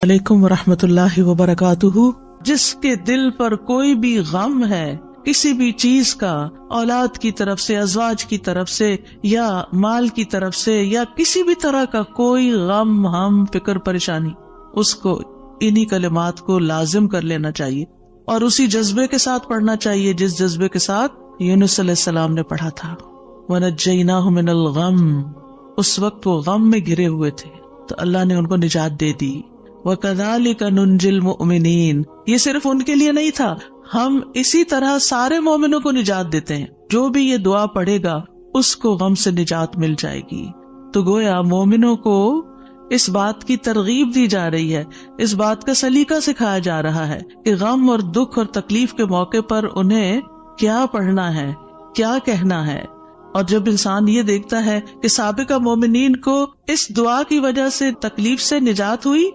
علیکم ورحمۃ اللہ وبرکاتہ۔ جس کے دل پر کوئی بھی غم ہے کسی بھی چیز کا، اولاد کی طرف سے، ازواج کی طرف سے، یا مال کی طرف سے، یا کسی بھی طرح کا کوئی غم، ہم، فکر، پریشانی، اس کو انہی کلمات کو لازم کر لینا چاہیے اور اسی جذبے کے ساتھ پڑھنا چاہیے جس جذبے کے ساتھ یونس علیہ السلام نے پڑھا تھا۔ وَنَجَّيْنَاهُ مِنَ الْغَمِّ، اس وقت وہ غم میں گھرے ہوئے تھے تو اللہ نے ان کو نجات دے دی۔ وَكَذَلِكَ نُنْجِي الْمُؤْمِنِينَ، یہ صرف ان کے لیے نہیں تھا، ہم اسی طرح سارے مومنوں کو نجات دیتے ہیں۔ جو بھی یہ دعا پڑھے گا اس کو غم سے نجات مل جائے گی۔ تو گویا مومنوں کو اس بات کی ترغیب دی جا رہی ہے، اس بات کا سلیقہ سکھایا جا رہا ہے کہ غم اور دکھ اور تکلیف کے موقع پر انہیں کیا پڑھنا ہے، کیا کہنا ہے۔ اور جب انسان یہ دیکھتا ہے کہ سابقہ مومنین کو اس دعا کی وجہ سے تکلیف سے نجات ہوئی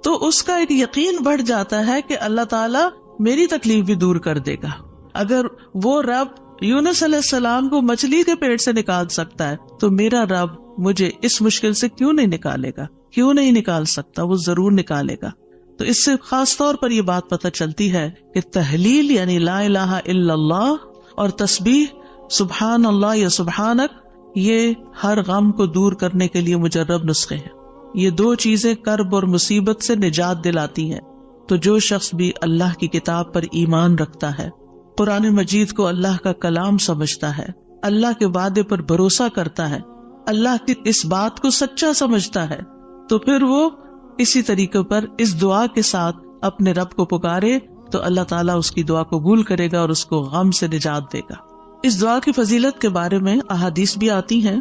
تو اس کا ایک یقین بڑھ جاتا ہے کہ اللہ تعالیٰ میری تکلیف بھی دور کر دے گا۔ اگر وہ رب یونس علیہ السلام کو مچھلی کے پیٹ سے نکال سکتا ہے تو میرا رب مجھے اس مشکل سے کیوں نہیں نکالے گا، کیوں نہیں نکال سکتا، وہ ضرور نکالے گا۔ تو اس سے خاص طور پر یہ بات پتہ چلتی ہے کہ تحلیل یعنی لا الہ الا اللہ اور تسبیح سبحان اللہ یا سبحانک، یہ ہر غم کو دور کرنے کے لیے مجرب نسخے ہیں۔ یہ دو چیزیں کرب اور مصیبت سے نجات دلاتی ہیں۔ تو جو شخص بھی اللہ کی کتاب پر ایمان رکھتا ہے، قرآن مجید کو اللہ کا کلام سمجھتا ہے، اللہ کے وعدے پر بھروسہ کرتا ہے، اللہ کی اس بات کو سچا سمجھتا ہے، تو پھر وہ اسی طریقے پر اس دعا کے ساتھ اپنے رب کو پکارے تو اللہ تعالیٰ اس کی دعا قبول کرے گا اور اس کو غم سے نجات دے گا۔ اس دعا کی فضیلت کے بارے میں احادیث بھی آتی ہیں۔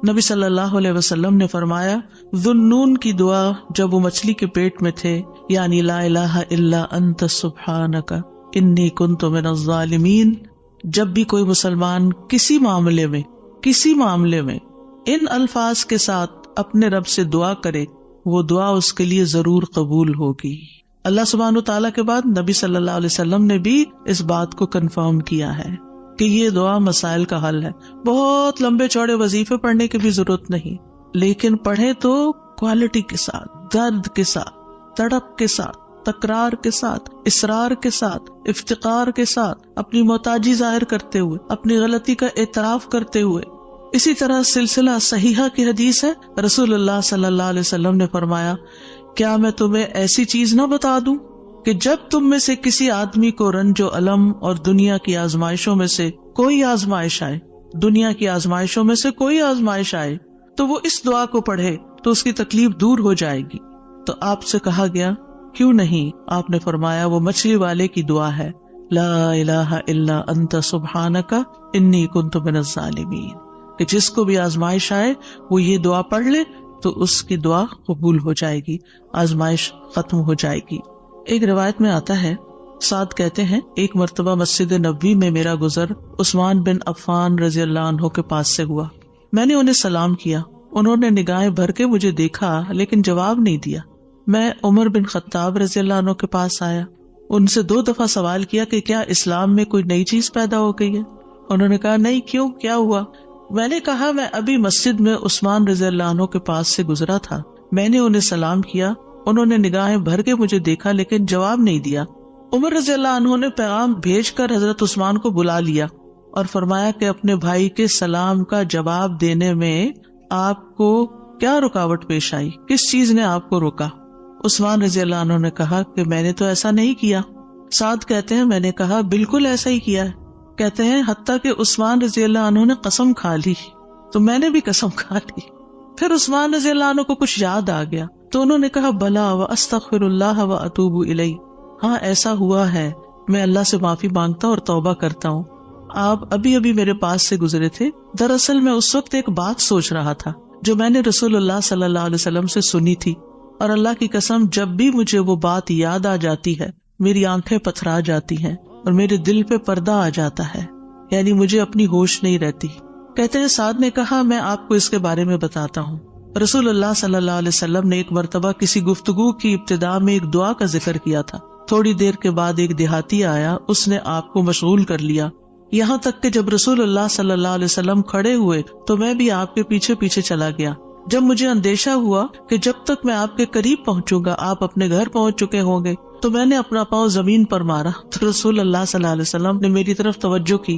نبی صلی اللہ علیہ وسلم نے فرمایا، ذُنُّون کی دعا جب وہ مچھلی کے پیٹ میں تھے، یعنی لا الہ الا انت سبحانک انی کنت من الظالمین، جب بھی کوئی مسلمان کسی معاملے میں ان الفاظ کے ساتھ اپنے رب سے دعا کرے، وہ دعا اس کے لیے ضرور قبول ہوگی۔ اللہ سبحانہ وتعالیٰ کے بعد نبی صلی اللہ علیہ وسلم نے بھی اس بات کو کنفرم کیا ہے کہ یہ دعا مسائل کا حل ہے۔ بہت لمبے چوڑے وظیفے پڑھنے کی بھی ضرورت نہیں، لیکن پڑھے تو کوالٹی کے ساتھ، درد کے ساتھ، تڑپ کے ساتھ، تکرار کے ساتھ، اصرار کے ساتھ، افتقار کے ساتھ، اپنی محتاجی ظاہر کرتے ہوئے، اپنی غلطی کا اعتراف کرتے ہوئے۔ اسی طرح سلسلہ صحیحہ کی حدیث ہے، رسول اللہ صلی اللہ علیہ وسلم نے فرمایا، کیا میں تمہیں ایسی چیز نہ بتا دوں کہ جب تم میں سے کسی آدمی کو رنج و الم اور دنیا کی آزمائشوں میں سے کوئی آزمائش آئے تو وہ اس دعا کو پڑھے تو اس کی تکلیف دور ہو جائے گی۔ تو آپ سے کہا گیا کیوں نہیں؟ آپ نے فرمایا وہ مچھلی والے کی دعا ہے، لا الہ الا انت سبحانک انی کنت من الظالمین، کہ جس کو بھی آزمائش آئے وہ یہ دعا پڑھ لے تو اس کی دعا قبول ہو جائے گی، آزمائش ختم ہو جائے گی۔ ایک روایت میں آتا ہے، سعد کہتے ہیں، ایک مرتبہ مسجد نبوی میں میرا گزر عثمان بن عفان رضی اللہ عنہ کے پاس سے ہوا۔ میں نے انہیں سلام کیا، انہوں نے نگاہیں بھر کے مجھے دیکھا لیکن جواب نہیں دیا۔ میں عمر بن خطاب رضی اللہ عنہ کے پاس آیا، ان سے 2 دفعہ سوال کیا کہ کیا اسلام میں کوئی نئی چیز پیدا ہو گئی ہے؟ انہوں نے کہا نہیں، کیوں، کیا ہوا؟ میں نے کہا میں ابھی مسجد میں عثمان رضی اللہ عنہ کے پاس سے گزرا تھا، میں نے انہیں سلام کیا، انہوں نے نگاہیں بھر کے مجھے دیکھا لیکن جواب نہیں دیا۔ عمر رضی اللہ عنہ نے پیغام بھیج کر حضرت عثمان کو بلا لیا اور فرمایا کہ اپنے بھائی کے سلام کا جواب دینے میں آپ کو کیا رکاوٹ پیش آئی، کس چیز نے آپ کو روکا؟ عثمان رضی اللہ عنہ نے کہا کہ میں نے تو ایسا نہیں کیا۔ سعد کہتے ہیں میں نے کہا بالکل ایسا ہی کیا ہے۔ کہتے ہیں حتیٰ کہ عثمان رضی اللہ عنہ نے قسم کھا لی تو میں نے بھی قسم کھا لی۔ پھر عثمان رضی اللہ عنہ کو کچھ یاد آ گیا تو انہوں نے کہا بلا واستغفر اللہ واتوب الیہ، ہاں ایسا ہوا ہے، میں اللہ سے معافی مانگتا اور توبہ کرتا ہوں۔ آپ ابھی میرے پاس سے گزرے تھے، دراصل میں اس وقت ایک بات سوچ رہا تھا جو میں نے رسول اللہ صلی اللہ علیہ وسلم سے سنی تھی، اور اللہ کی قسم جب بھی مجھے وہ بات یاد آ جاتی ہے میری آنکھیں پتھرا جاتی ہیں اور میرے دل پہ پردہ آ جاتا ہے، یعنی مجھے اپنی ہوش نہیں رہتی۔ کہتے ہیں سعد نے کہا میں آپ کو اس کے بارے میں بتاتا ہوں۔ رسول اللہ صلی اللہ علیہ وسلم نے ایک مرتبہ کسی گفتگو کی ابتدا میں ایک دعا کا ذکر کیا تھا۔ تھوڑی دیر کے بعد ایک دیہاتی آیا، اس نے آپ کو مشغول کر لیا، یہاں تک کہ جب رسول اللہ صلی اللہ علیہ وسلم کھڑے ہوئے تو میں بھی آپ کے پیچھے پیچھے چلا گیا۔ جب مجھے اندیشہ ہوا کہ جب تک میں آپ کے قریب پہنچوں گا آپ اپنے گھر پہنچ چکے ہوں گے تو میں نے اپنا پاؤں زمین پر مارا تو رسول اللہ صلی اللہ علیہ وسلم نے میری طرف توجہ کی.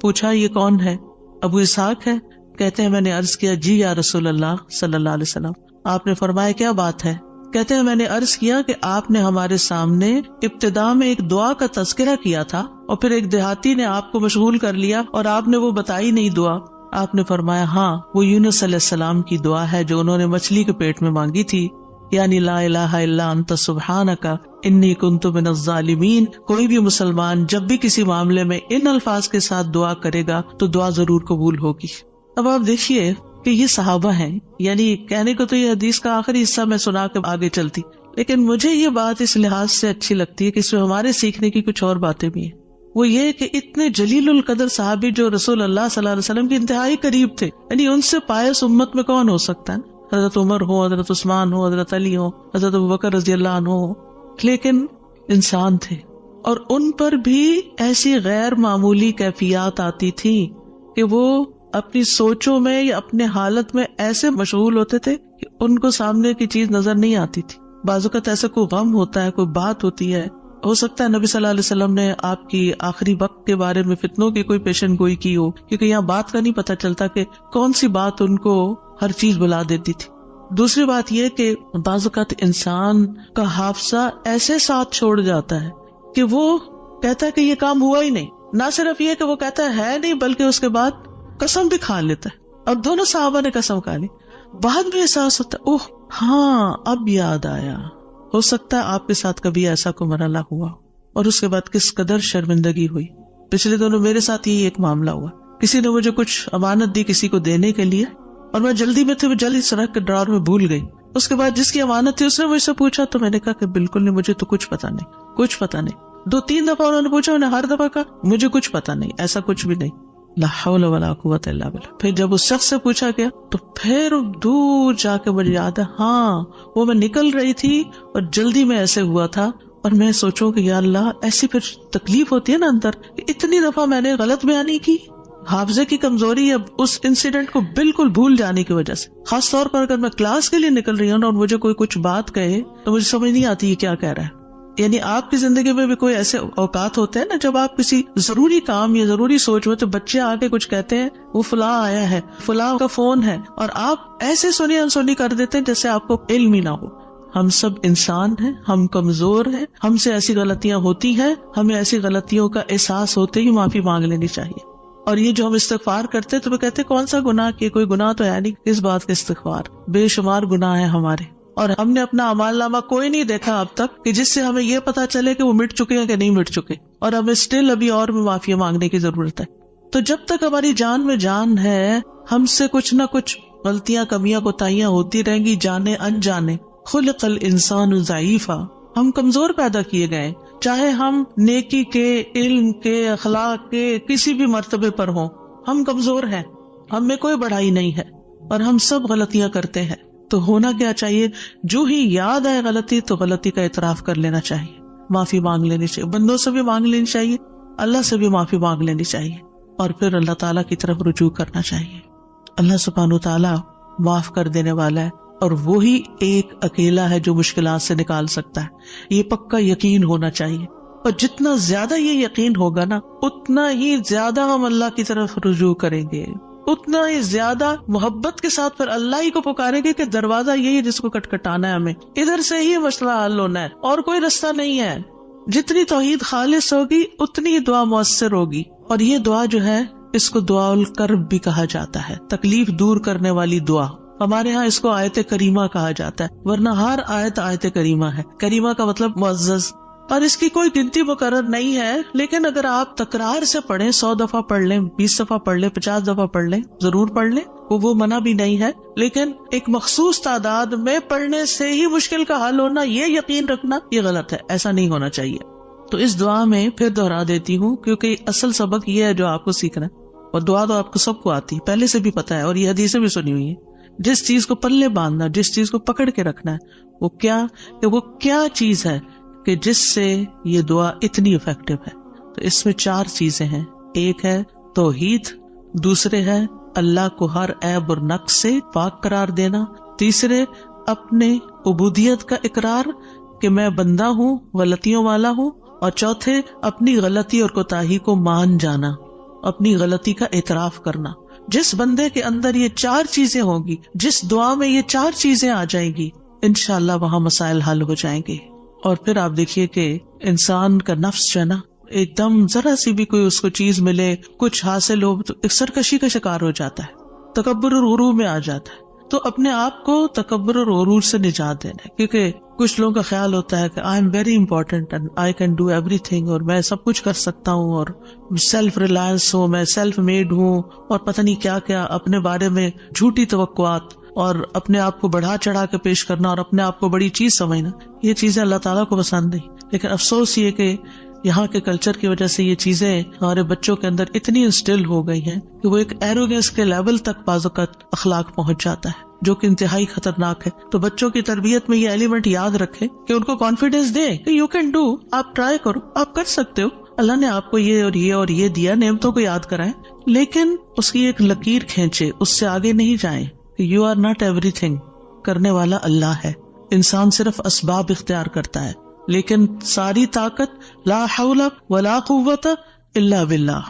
پوچھا یہ کون ہے؟ ابو اسحاق ہے. کہتے ہیں میں نے عرض کیا جی یا رسول اللہ صلی اللہ علیہ وسلم. آپ نے فرمایا کیا بات ہے؟ کہتے ہیں میں نے عرض کیا کہ آپ نے ہمارے سامنے ابتدا میں ایک دعا کا تذکرہ کیا تھا اور پھر ایک دیہاتی نے آپ کو مشغول کر لیا اور آپ نے وہ بتائی نہیں دعا. آپ نے فرمایا ہاں وہ یونس علیہ السلام کی دعا ہے جو انہوں نے مچھلی کے پیٹ میں مانگی تھی، یعنی لا الہ الا انت سبحانک انی کنت من الظالمین. کوئی بھی مسلمان جب بھی کسی معاملے میں ان الفاظ کے ساتھ دعا کرے گا تو دعا ضرور قبول ہوگی. اب آپ دیکھیے کہ یہ صحابہ ہیں، یعنی کہنے کو تو یہ حدیث کا آخری حصہ میں سنا کے آگے چلتی، لیکن مجھے یہ بات اس لحاظ سے اچھی لگتی ہے کہ اس میں ہمارے سیکھنے کی کچھ اور باتیں بھی ہیں. وہ یہ کہ اتنے جلیل القدر صحابی جو رسول اللہ صلی اللہ علیہ وسلم کے انتہائی قریب تھے، یعنی ان سے پائس امت میں کون ہو سکتا ہے؟ حضرت عمر ہو، حضرت عثمان ہو، حضرت علی ہو، حضرت ابوبکر رضی اللہ عنہ ہو، لیکن انسان تھے اور ان پر بھی ایسی غیر معمولی کیفیات آتی تھی کہ وہ اپنی سوچوں میں یا اپنے حالت میں ایسے مشغول ہوتے تھے کہ ان کو سامنے کی چیز نظر نہیں آتی تھی. بعض اوقات ایسا کوئی غم ہوتا ہے، کوئی بات ہوتی ہے، ہو سکتا ہے نبی صلی اللہ علیہ وسلم نے آپ کی آخری وقت کے بارے میں فتنوں کی کوئی پیشن گوئی کی ہو، کیونکہ یہاں بات کا نہیں پتہ چلتا کہ کون سی بات ان کو ہر چیز بلا دیتی تھی. دوسری بات یہ کہ بعض اوقات انسان کا حافظہ ایسے ساتھ چھوڑ جاتا ہے کہ وہ کہتا ہے کہ یہ کام ہوا ہی نہیں. نہ صرف یہ کہ وہ کہتا ہے نہیں، بلکہ اس کے بعد قسم بھی کھا لیتا ہے. اور دونوں صحابہ نے قسم کھا لی. بعد میں احساس ہوتا ہے اوہ ہاں اب یاد آیا. ہو سکتا ہے آپ کے ساتھ کبھی ایسا کوئی مرحلہ ہوا اور اس کے بعد کس قدر شرمندگی ہوئی. پچھلے دنوں میرے ساتھ یہی ایک معاملہ ہوا. کسی نے مجھے کچھ امانت دی کسی کو دینے کے لیے اور میں جلدی میں تھی، وہ جلدی سے رکھ کے ڈرار میں بھول گئی. اس کے بعد جس کی امانت تھی اس نے مجھ سے پوچھا تو میں نے کہا کہ بالکل نہیں، مجھے تو کچھ پتا نہیں، کچھ پتا نہیں. 2-3 دفعہ انہوں نے پوچھا، انہوں نے ہر دفعہ کہا مجھے کچھ پتا نہیں، ایسا کچھ بھی نہیں. لا حول ولا قوت الا باللہ. پھر جب اس شخص سے پوچھا گیا تو پھر دور جا کے مجھے یاد ہے ہاں وہ میں نکل رہی تھی اور جلدی میں ایسے ہوا تھا. اور میں سوچوں کہ یا اللہ ایسی پھر تکلیف ہوتی ہے نا اندر، اتنی دفعہ میں نے غلط بیانی کی. حافظے کی کمزوری اب اس انسیڈنٹ کو بالکل بھول جانے کی وجہ سے. خاص طور پر اگر میں کلاس کے لیے نکل رہی ہوں اور مجھے کوئی کچھ بات کہے تو مجھے سمجھ نہیں آتی یہ کیا کہہ رہا ہے. یعنی آپ کی زندگی میں بھی کوئی ایسے اوقات ہوتے ہیں نا جب آپ کسی ضروری کام یا ضروری سوچ میں تو بچے آگے کچھ کہتے ہیں وہ فلاں آیا ہے، فلاں کا فون ہے، اور آپ ایسے سنی انسنی کر دیتے ہیں جیسے آپ کو علم ہی نہ ہو. ہم سب انسان ہیں، ہم کمزور ہیں، ہم سے ایسی غلطیاں ہوتی ہیں، ہمیں ایسی غلطیوں کا احساس ہوتے ہی معافی مانگ لینی چاہیے. اور یہ جو ہم استغفار کرتے تو وہ کہتے کون سا گناہ کیا، کوئی گناہ تو ہے نہیں، کس بات کا استغفار، بے شمار گناہ ہیں ہمارے. اور ہم نے اپنا اعمال نامہ کوئی نہیں دیکھا اب تک کہ جس سے ہمیں یہ پتا چلے کہ وہ مٹ چکے ہیں کہ نہیں مٹ چکے، اور ہمیں اسٹل ابھی اور بھی معافی مانگنے کی ضرورت ہے. تو جب تک ہماری جان میں جان ہے ہم سے کچھ نہ کچھ غلطیاں، کمیاں، کوتاہیاں ہوتی رہیں گی، جانے انجانے. خلق الانسان ضعیفا، ہم کمزور پیدا کیے گئے، چاہے ہم نیکی کے، علم کے، اخلاق کے کسی بھی مرتبے پر ہوں، ہم کمزور ہیں، ہم میں کوئی بڑائی نہیں ہے اور ہم سب غلطیاں کرتے ہیں. تو ہونا کیا چاہیے؟ جو ہی یاد آئے غلطی تو غلطی کا اعتراف کر لینا چاہیے، معافی مانگ لینی چاہیے. بندوں سے بھی مانگ لینی چاہیے، اللہ سے بھی معافی مانگ لینی چاہیے، اور پھر اللہ تعالیٰ کی طرف رجوع کرنا چاہیے. اللہ سبحانہ تعالیٰ معاف کر دینے والا ہے اور وہی ایک اکیلا ہے جو مشکلات سے نکال سکتا ہے. یہ پکا یقین ہونا چاہیے، اور جتنا زیادہ یہ یقین ہوگا نا اتنا ہی زیادہ ہم اللہ کی طرف رجوع کریں گے، اتنا ہی زیادہ محبت کے ساتھ پھر اللہ ہی کو پکاریں گے کہ دروازہ یہی ہے جس کو کٹکھٹانا ہے، ہمیں ادھر سے ہی مسئلہ حل ہونا ہے اور کوئی رستہ نہیں ہے. جتنی توحید خالص ہوگی اتنی دعا مؤثر ہوگی. اور یہ دعا جو ہے اس کو دعا الکرب بھی کہا جاتا ہے، تکلیف دور کرنے والی دعا. ہمارے ہاں اس کو آیت کریمہ کہا جاتا ہے، ورنہ ہر آیت کریمہ ہے. کریمہ کا مطلب معزز، اور اس کی کوئی گنتی مقرر نہیں ہے، لیکن اگر آپ تکرار سے پڑھیں، 100 دفعہ پڑھ لیں، 20 دفعہ پڑھ لیں، 50 دفعہ پڑھ لیں، ضرور پڑھ لیں، وہ منع بھی نہیں ہے. لیکن ایک مخصوص تعداد میں پڑھنے سے ہی مشکل کا حل ہونا، یہ یقین رکھنا یہ غلط ہے، ایسا نہیں ہونا چاہیے. تو اس دعا میں پھر دہرا دیتی ہوں کیونکہ اصل سبق یہ ہے جو آپ کو سیکھنا ہے. اور دعا تو آپ کو سب کو آتی ہے، پہلے سے بھی پتا ہے، اور یہ حدیثیں بھی سنی ہوئی ہیں. جس چیز کو پلے باندھنا، جس چیز کو پکڑ کے رکھنا ہے، وہ کیا چیز ہے کہ جس سے یہ دعا اتنی افیکٹو ہے. تو اس میں 4 چیزیں ہیں. ایک ہے توحید، دوسرے ہے اللہ کو ہر عیب اور نقص سے پاک قرار دینا. تیسرے اپنے عبودیت کا اقرار کہ میں بندہ ہوں، غلطیوں والا ہوں. اور چوتھے اپنی غلطی اور کوتاہی کو مان جانا، اپنی غلطی کا اعتراف کرنا. جس بندے کے اندر یہ 4 چیزیں ہوں گی، جس دعا میں یہ 4 چیزیں آ جائیں گی، انشاءاللہ وہاں مسائل حل ہو جائیں گے. اور پھر آپ دیکھیے کہ انسان کا نفس جو ہے نا، ایک دم ذرا سی بھی کوئی اس کو چیز ملے، کچھ حاصل ہو تو ایک سرکشی کا شکار ہو جاتا ہے، تکبر اور غرور میں آ جاتا ہے. تو اپنے آپ کو تکبر اور غرور سے نجات دینا ہے، کیونکہ کچھ لوگوں کا خیال ہوتا ہے کہ I am very important and I can do every thing, اور میں سب کچھ کر سکتا ہوں، اور سیلف ریلائنس ہوں، میں سیلف میڈ ہوں، اور پتہ نہیں کیا کیا اپنے بارے میں جھوٹی توقعات اور اپنے آپ کو بڑھا چڑھا کے پیش کرنا اور اپنے آپ کو بڑی چیز سمجھنا. یہ چیزیں اللہ تعالیٰ کو پسند نہیں. لیکن افسوس یہ کہ یہاں کے کلچر کی وجہ سے یہ چیزیں ہمارے بچوں کے اندر اتنی انسٹل ہو گئی ہیں کہ وہ ایک ایروگنس کے لیول تک بعض اوقات اخلاق پہنچ جاتا ہے، جو کہ انتہائی خطرناک ہے. تو بچوں کی تربیت میں یہ ایلیمنٹ یاد رکھے کہ ان کو کانفیڈینس دے کہ یو کین ڈو، آپ ٹرائی کرو، آپ کر سکتے ہو، اللہ نے آپ کو یہ اور یہ اور یہ دیا، نعمتوں کو یاد کرائیں، لیکن اس کی ایک لکیر کھینچے، اس سے آگے نہیں جائیں. یو آر ناٹ ایوری تھنگ، کرنے والا اللہ ہے. انسان صرف اسباب اختیار کرتا ہے، لیکن ساری طاقت لا حول ولا قوت الا باللہ.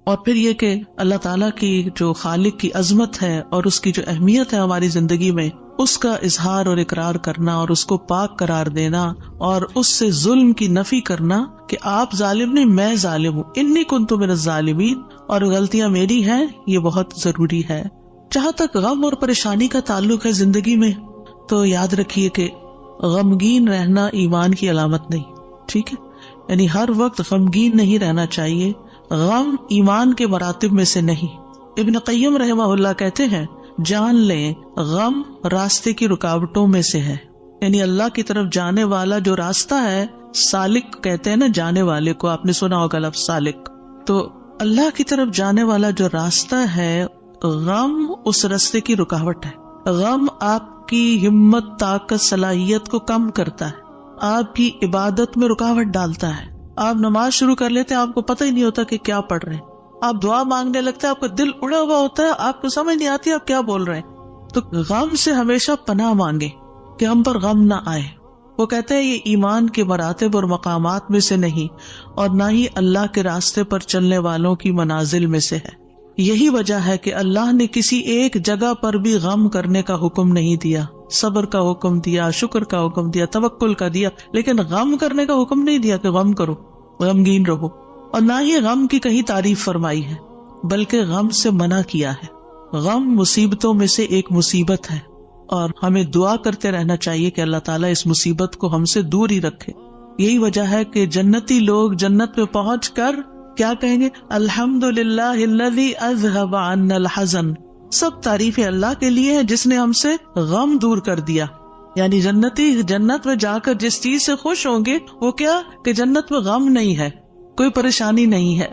اور پھر یہ کہ اللہ تعالیٰ کی جو خالق کی عظمت ہے اور اس کی جو اہمیت ہے ہماری زندگی میں، اس کا اظہار اور اقرار کرنا اور اس کو پاک قرار دینا اور اس سے ظلم کی نفی کرنا کہ آپ ظالم نہیں، میں ظالم ہوں، انی کنت من الظالمین، اور غلطیاں میری ہیں، یہ بہت ضروری ہے. جہاں تک غم اور پریشانی کا تعلق ہے زندگی میں، تو یاد رکھیے کہ غمگین رہنا ایمان کی علامت نہیں. ٹھیک ہے، یعنی ہر وقت غمگین نہیں رہنا چاہیے. غم ایمان کے مراتب میں سے نہیں. ابن قیم رحمہ اللہ کہتے ہیں، جان لیں غم راستے کی رکاوٹوں میں سے ہے. یعنی اللہ کی طرف جانے والا جو راستہ ہے، سالک کہتے ہیں نا جانے والے کو، آپ نے سنا ہوگا لفظ سالک. تو اللہ کی طرف جانے والا جو راستہ ہے، غم اس راستے کی رکاوٹ ہے. غم آپ کی ہمت، طاقت، صلاحیت کو کم کرتا ہے، آپ کی عبادت میں رکاوٹ ڈالتا ہے. آپ نماز شروع کر لیتے ہیں، آپ کو پتہ ہی نہیں ہوتا کہ کیا پڑھ رہے ہیں. آپ دعا مانگنے لگتے ہیں، آپ کا دل اڑا ہوا ہوتا ہے، آپ کو سمجھ نہیں آتی آپ کیا بول رہے ہیں. تو غم سے ہمیشہ پناہ مانگے کہ ہم پر غم نہ آئے. وہ کہتے ہیں یہ ایمان کے مراتب اور مقامات میں سے نہیں، اور نہ ہی اللہ کے راستے پر چلنے والوں کی منازل میں سے ہے. یہی وجہ ہے کہ اللہ نے کسی ایک جگہ پر بھی غم کرنے کا حکم نہیں دیا. صبر کا حکم دیا، شکر کا حکم دیا، توکل کا دیا، لیکن غم کرنے کا حکم نہیں دیا کہ غم کرو، غمگین رہو. اور نہ ہی غم کی کہیں تعریف فرمائی ہے، بلکہ غم سے منع کیا ہے. غم مصیبتوں میں سے ایک مصیبت ہے، اور ہمیں دعا کرتے رہنا چاہیے کہ اللہ تعالیٰ اس مصیبت کو ہم سے دور ہی رکھے. یہی وجہ ہے کہ جنتی لوگ جنت میں پہنچ کر کیا کہیں گے؟ الحمدللہ الذی اذہب عنا الحزن. سب تعریفیں اللہ کے لیے ہیں جس نے ہم سے غم دور کر دیا. یعنی جنتی جنت میں جا کر جس چیز سے خوش ہوں گے وہ کیا کہ جنت میں غم نہیں ہے، کوئی پریشانی نہیں ہے.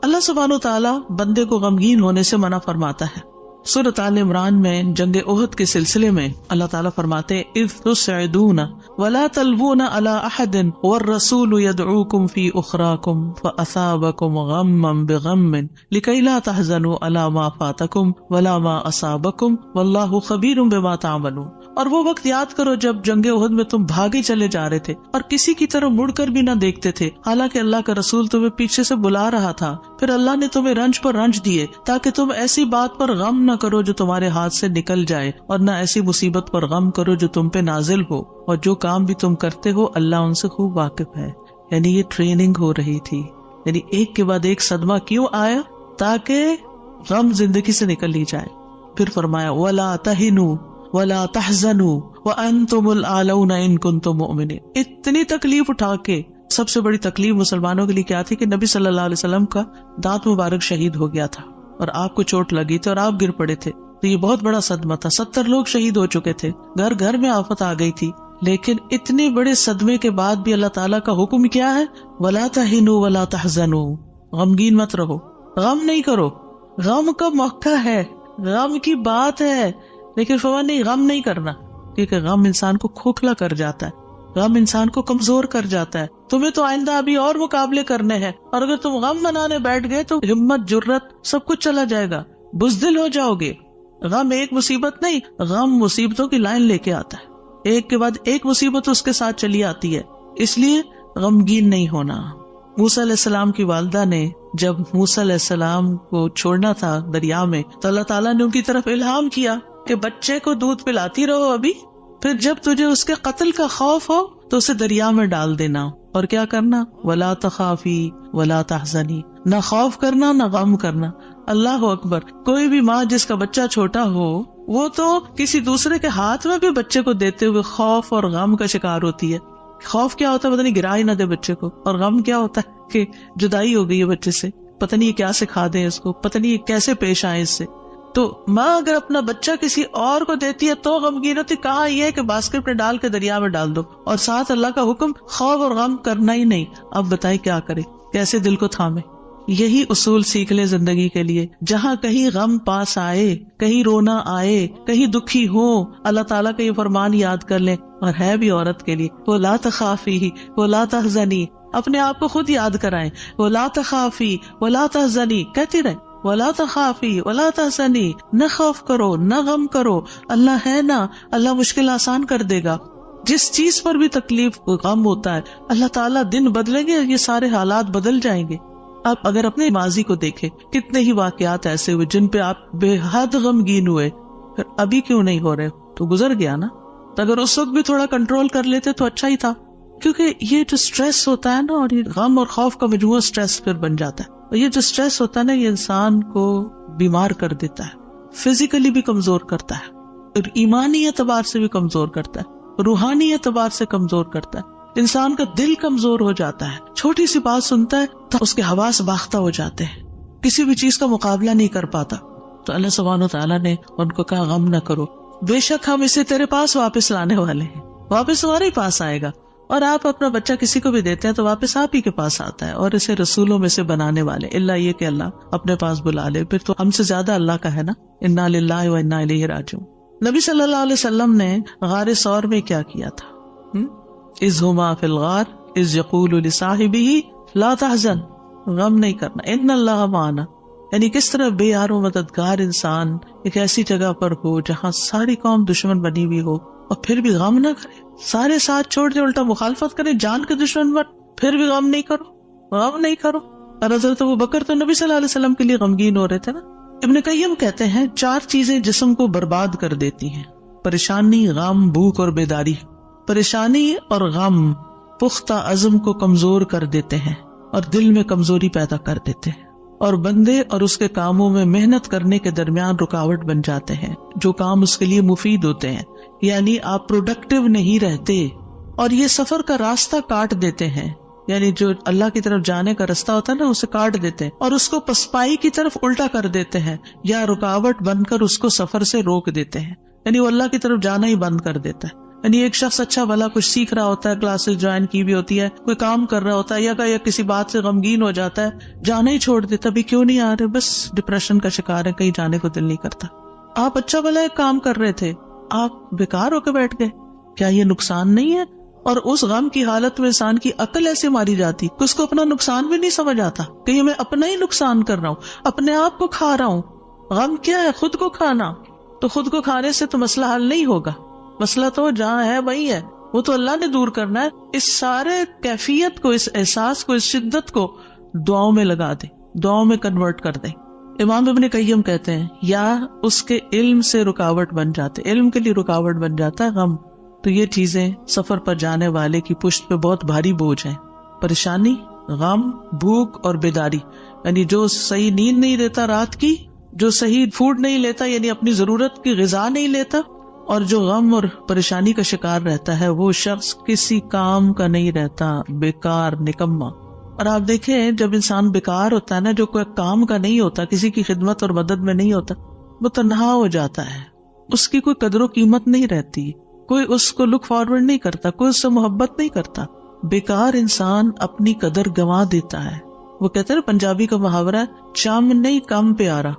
اللہ سبحانہ و تعالیٰ بندے کو غمگین ہونے سے منع فرماتا ہے. سورۃ آل عمران میں جنگ احد کے سلسلے میں اللہ تعالیٰ فرماتے اذ تسعدون ولا تلوون علی احد والرسول يدعوكم في اخراكم فاصابكم غما بغم لكي لا تحزنوا على ما فاتكم ولا ما اصابكم والله خبير بما تعملون. اور وہ وقت یاد کرو جب جنگ احد میں تم بھاگے چلے جا رہے تھے اور کسی کی طرف مڑ کر بھی نہ دیکھتے تھے، حالانکہ اللہ کا رسول تمہیں پیچھے سے بلا رہا تھا. پھر اللہ نے تمہیں رنج پر رنج دیے تاکہ تم ایسی بات پر غم نہ کرو جو تمہارے ہاتھ سے نکل جائے، اور نہ ایسی مصیبت پر غم کرو جو تم پہ نازل ہو. اور جو کام بھی تم کرتے ہو اللہ ان سے خوب واقف ہے. یعنی یہ ٹریننگ ہو رہی تھی. یعنی ایک کے بعد ایک صدمہ کیوں آیا؟ تاکہ غم زندگی سے نکل لی جائے. پھر فرمایا وَلَا تَهِنُوا وَلَا تَحْزَنُوا وَأَنْتُمُ الْأَعْلَوْنَ إِن كُنتُم مُؤْمِنِينَ. اتنی تکلیف اٹھا کے سب سے بڑی تکلیف مسلمانوں کے لیے کیا تھی کہ نبی صلی اللہ علیہ وسلم کا دانت مبارک شہید ہو گیا تھا اور آپ کو چوٹ لگی تھی اور آپ گر پڑے تھے. تو یہ بہت بڑا صدمہ تھا. 70 لوگ شہید ہو چکے تھے، گھر گھر میں آفت آ گئی تھی. لیکن اتنے بڑے صدمے کے بعد بھی اللہ تعالیٰ کا حکم کیا ہے؟ وَلَا تَهِنُوا وَلَا تَحْزَنُوا. غمگین مت رہو، غم نہیں کرو. غم کا موقع ہے، غم کی بات ہے، لیکن فوراً نہیں، غم نہیں کرنا، کیونکہ غم انسان کو کھوکھلا کر جاتا ہے، غم انسان کو کمزور کر جاتا ہے. تمہیں تو آئندہ ابھی اور مقابلے کرنے ہیں، اور اگر تم غم منانے بیٹھ گئے تو ہمت، جرت سب کچھ چلا جائے گا. بزدل ہو جاؤ گے. غم ایک مصیبت نہیں، غم مصیبتوں کی لائن لے کے آتا ہے، ایک کے بعد ایک مصیبت اس کے ساتھ چلی آتی ہے، اس لیے غمگین نہیں ہونا. موسیٰ علیہ السلام کی والدہ نے جب موسیٰ علیہ السلام کو چھوڑنا تھا دریا میں تو اللہ تعالیٰ نے ان کی طرف الہام کیا کہ بچے کو دودھ پلاتی رہو ابھی، پھر جب تجھے اس کے قتل کا خوف ہو تو اسے دریا میں ڈال دینا. اور کیا کرنا؟ وَلَا تَخَافِي وَلَا تَحْزَنِي، نہ خوف کرنا نہ غم کرنا. اللہ اکبر. کوئی بھی ماں جس کا بچہ چھوٹا ہو وہ تو کسی دوسرے کے ہاتھ میں بھی بچے کو دیتے ہوئے خوف اور غم کا شکار ہوتی ہے. خوف کیا ہوتا ہے؟ پتہ نہیں گرا ہی نہ دے بچے کو. اور غم کیا ہوتا ہے کہ جدائی ہو گئی ہے بچے سے، پتہ نہیں یہ کیا سکھا دیں اس کو، پتہ نہیں یہ کیسے پیش آئے اس سے. تو ماں اگر اپنا بچہ کسی اور کو دیتی ہے تو غمگین ہوتی. کہاں یہ کہ باسکٹ میں ڈال کے دریا میں ڈال دو، اور ساتھ اللہ کا حکم خوف اور غم کرنا ہی نہیں. اب بتائیں کیا کرے، کیسے دل کو تھامے. یہی اصول سیکھ لے زندگی کے لیے. جہاں کہیں غم پاس آئے، کہیں رونا آئے، کہیں دکھی ہو، اللہ تعالیٰ کا یہ فرمان یاد کر لیں. اور ہے بھی عورت کے لیے، وَلَا تَخَافِي وَلَا تَحْزَنِي. اپنے آپ کو خود یاد کرائیں، وَلَا تَخَافِي وَلَا تَحْزَنِي کہتی رہے، وَلَا تَخَافِي وَلَا تَحْزَنِي. نہ خوف کرو نہ غم کرو، اللہ ہے نا، اللہ مشکل آسان کر دے گا. جس چیز پر بھی تکلیف غم ہوتا ہے اللہ تعالیٰ دن بدلیں گے، یہ سارے حالات بدل جائیں گے. آپ اگر اپنے ماضی کو دیکھیں، کتنے ہی واقعات ایسے ہوئے جن پہ آپ بے حد غمگین ہوئے، پھر ابھی کیوں نہیں ہو رہے؟ تو گزر گیا نا. تو اگر اس وقت بھی تھوڑا کنٹرول کر لیتے تو اچھا ہی تھا. کیونکہ یہ جو سٹریس ہوتا ہے نا، اور یہ غم اور خوف کا مجموعہ سٹریس پھر بن جاتا ہے. اور یہ جو سٹریس ہوتا ہے نا، یہ انسان کو بیمار کر دیتا ہے، فزیکلی بھی کمزور کرتا ہے، اور ایمانی اعتبار سے بھی کمزور کرتا ہے، روحانی اعتبار سے کمزور کرتا ہے. انسان کا دل کمزور ہو جاتا ہے، چھوٹی سی بات سنتا ہے تو اس کے حواس باختہ ہو جاتے ہیں، کسی بھی چیز کا مقابلہ نہیں کر پاتا. تو اللہ سبحانہ و تعالیٰ نے ان کو کہا غم نہ کرو، بے شک ہم اسے تیرے پاس واپس لانے والے ہیں، واپس تمہارے ہی پاس آئے گا. اور آپ اپنا بچہ کسی کو بھی دیتے ہیں تو واپس آپ ہی کے پاس آتا ہے، اور اسے رسولوں میں سے بنانے والے، اللہ یہ کہ اللہ اپنے پاس بلا لے، پھر تو ہم سے زیادہ اللہ کا ہے نا. انا للہ و انا الیہ راجعون. نبی صلی اللہ علیہ وسلم نے غار ثور میں کیا کیا تھا؟ اذ ہما فی الغار اذ یقول لصاحبہ لا تحزن، غم نہیں کرنا، ان اللہ معنا. یعنی کس طرح بے یار و مددگار انسان ایک ایسی جگہ پر ہو جہاں ساری قوم دشمن بنی ہوئی ہو اور پھر بھی غم نہ کرے، سارے ساتھ چھوڑ دے، الٹا مخالفت کرے، جان کے دشمن بن، پھر بھی غم نہیں کرو، غم نہیں کرو. اور حضرت ابوبکر تو نبی صلی اللہ علیہ وسلم کے لیے غمگین ہو رہے تھے نا. ابن قیم کہتے ہیں 4 چیزیں جسم کو برباد کر دیتی ہیں: پریشانی، غم، بھوک اور بیداری. پریشانی اور غم پختہ عزم کو کمزور کر دیتے ہیں اور دل میں کمزوری پیدا کر دیتے ہیں، اور بندے اور اس کے کاموں میں محنت کرنے کے درمیان رکاوٹ بن جاتے ہیں جو کام اس کے لیے مفید ہوتے ہیں. یعنی آپ پروڈکٹیو نہیں رہتے، اور یہ سفر کا راستہ کاٹ دیتے ہیں. یعنی جو اللہ کی طرف جانے کا راستہ ہوتا ہے نا، اسے کاٹ دیتے ہیں اور اس کو پسپائی کی طرف الٹا کر دیتے ہیں، یا رکاوٹ بن کر اس کو سفر سے روک دیتے ہیں. یعنی وہ اللہ کی طرف جانا ہی بند کر دیتا ہے. یعنی ایک شخص اچھا بھلا کچھ سیکھ رہا ہوتا ہے، کلاسز جوائن کی بھی ہوتی ہے، کوئی کام کر رہا ہوتا ہے، یا کسی بات سے غمگین ہو جاتا ہے، جانا ہی چھوڑ دیتا. بھی کیوں نہیں آ رہے؟ بس ڈپریشن کا شکار ہے، کہیں جانے کو دل نہیں کرتا. آپ اچھا بھلا ایک کام کر رہے تھے، آپ بیکار ہو کے بیٹھ گئے، کیا یہ نقصان نہیں ہے؟ اور اس غم کی حالت میں انسان کی عقل ایسے ماری جاتی کہ اس کو اپنا نقصان بھی نہیں سمجھ آتا، کہ میں اپنا ہی نقصان کر رہا ہوں، اپنے آپ کو کھا رہا ہوں. غم کیا ہے؟ خود کو کھانا. تو خود کو کھانے سے تو مسئلہ حل نہیں ہوگا، مسئلہ تو جہاں ہے وہی ہے، وہ تو اللہ نے دور کرنا ہے. اس سارے کیفیت کو، اس احساس کو، اس شدت کو دعاؤں میں لگا دیں، دعاؤں میں کنورٹ کر دیں. امام ابن قیم کہتے ہیں یا اس کے علم سے رکاوٹ بن جاتے، علم کے لیے رکاوٹ بن جاتا ہے غم. تو یہ چیزیں سفر پر جانے والے کی پشت پہ بہت بھاری بوجھ ہیں. پریشانی، غم، بھوک اور بیداری. یعنی جو صحیح نیند نہیں لیتا رات کی، جو صحیح فوڈ نہیں لیتا، یعنی اپنی ضرورت کی غذا نہیں لیتا، اور جو غم اور پریشانی کا شکار رہتا ہے، وہ شخص کسی کام کا نہیں رہتا، بیکار، نکما. اور آپ دیکھیں جب انسان بیکار ہوتا ہے نا، جو کوئی کام کا نہیں ہوتا، کسی کی خدمت اور مدد میں نہیں ہوتا، وہ تنہا ہو جاتا ہے، اس کی کوئی قدر و قیمت نہیں رہتی، کوئی اس کو لک فارورڈ نہیں کرتا، کوئی اس سے محبت نہیں کرتا. بیکار انسان اپنی قدر گنوا دیتا ہے. وہ کہتے ہیں پنجابی کا محاورہ ہے، چم نہیں کم پیارا.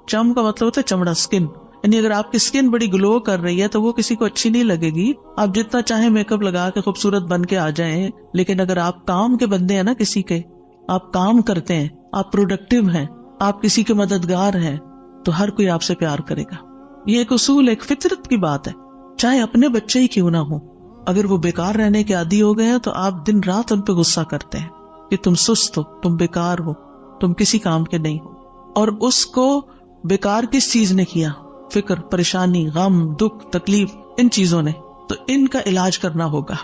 چم کا مطلب ہوتا ہے چمڑا، اسکن. یعنی اگر آپ کی اسکن بڑی گلو کر رہی ہے تو وہ کسی کو اچھی نہیں لگے گی. آپ جتنا چاہیں میک اپ لگا کے خوبصورت بن کے آ جائیں، لیکن اگر آپ کام کے بندے ہیں نا، کسی کے آپ کام کرتے ہیں، آپ پروڈکٹیو ہیں، آپ کسی کے مددگار ہیں، تو ہر کوئی آپ سے پیار کرے گا. یہ ایک اصول، ایک فطرت کی بات ہے. چاہے اپنے بچے ہی کیوں نہ ہو، اگر وہ بیکار رہنے کے عادی ہو گئے ہیں تو آپ دن رات ان پہ غصہ کرتے ہیں کہ تم سست ہو، تم بیکار ہو، تم کسی کام کے نہیں ہو. اور اس کو بیکار کس چیز نے کیا؟ فکر، پریشانی، غم، دکھ، تکلیف، ان چیزوں نے. تو ان کا علاج کرنا ہوگا.